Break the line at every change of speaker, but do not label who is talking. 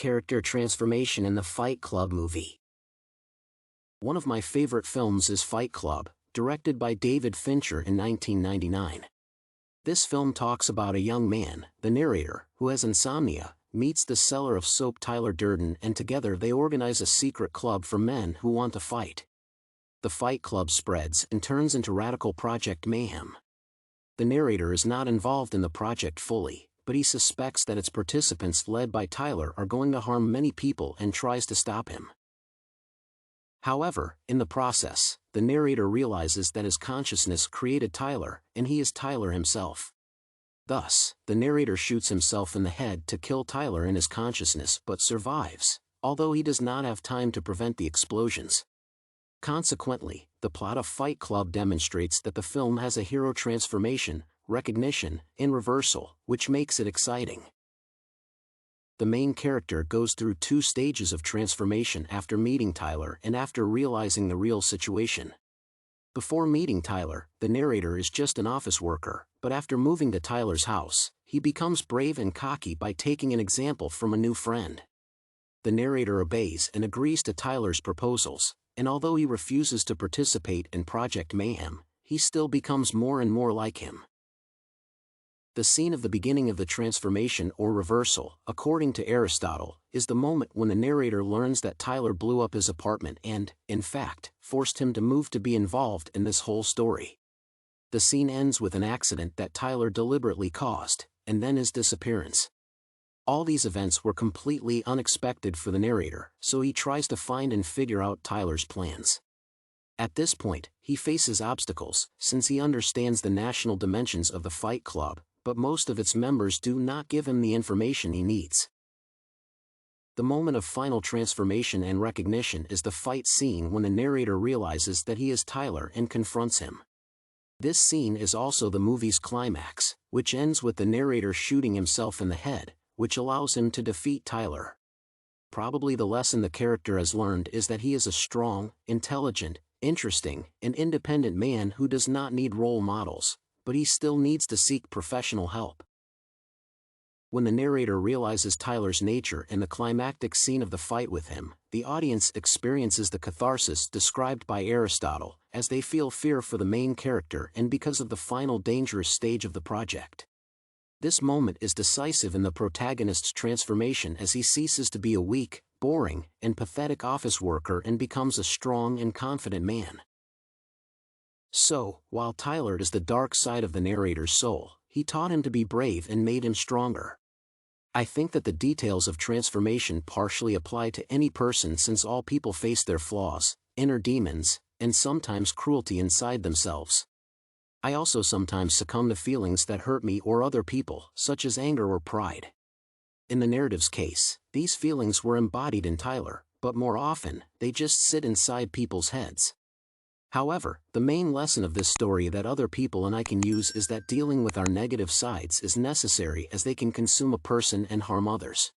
character transformation in the Fight Club movie. One of my favorite films is Fight Club, directed by David Fincher in 1999. This film talks about a young man, the narrator, who has insomnia, meets the seller of soap Tyler Durden, and together they organize a secret club for men who want to fight. The Fight Club spreads and turns into radical Project Mayhem. The narrator is not involved in the project fully, but he suspects that its participants, led by Tyler, are going to harm many people and tries to stop him. However, in the process, the narrator realizes that his consciousness created Tyler, and he is Tyler himself. Thus, the narrator shoots himself in the head to kill Tyler in his consciousness but survives, although he does not have time to prevent the explosions. Consequently, the plot of Fight Club demonstrates that the film has a hero transformation, recognition, and reversal, which makes it exciting. The main character goes through 2 stages of transformation after meeting Tyler and after realizing the real situation. Before meeting Tyler, the narrator is just an office worker, but after moving to Tyler's house, he becomes brave and cocky by taking an example from a new friend. The narrator obeys and agrees to Tyler's proposals, and although he refuses to participate in Project Mayhem, he still becomes more and more like him. The scene of the beginning of the transformation or reversal, according to Aristotle, is the moment when the narrator learns that Tyler blew up his apartment and, in fact, forced him to move to be involved in this whole story. The scene ends with an accident that Tyler deliberately caused, and then his disappearance. All these events were completely unexpected for the narrator, so he tries to find and figure out Tyler's plans. At this point, he faces obstacles, since he understands the national dimensions of the Fight Club, but most of its members do not give him the information he needs. The moment of final transformation and recognition is the fight scene when the narrator realizes that he is Tyler and confronts him. This scene is also the movie's climax, which ends with the narrator shooting himself in the head, which allows him to defeat Tyler. Probably the lesson the character has learned is that he is a strong, intelligent, interesting, and independent man who does not need role models, but he still needs to seek professional help. When the narrator realizes Tyler's nature in the climactic scene of the fight with him, the audience experiences the catharsis described by Aristotle, as they feel fear for the main character and because of the final dangerous stage of the project. This moment is decisive in the protagonist's transformation as he ceases to be a weak, boring, and pathetic office worker and becomes a strong and confident man. So, while Tyler is the dark side of the narrator's soul, he taught him to be brave and made him stronger. I think that the details of transformation partially apply to any person, since all people face their flaws, inner demons, and sometimes cruelty inside themselves. I also sometimes succumb to feelings that hurt me or other people, such as anger or pride. In the narrative's case, these feelings were embodied in Tyler, but more often, they just sit inside people's heads. However, the main lesson of this story that other people and I can use is that dealing with our negative sides is necessary, as they can consume a person and harm others.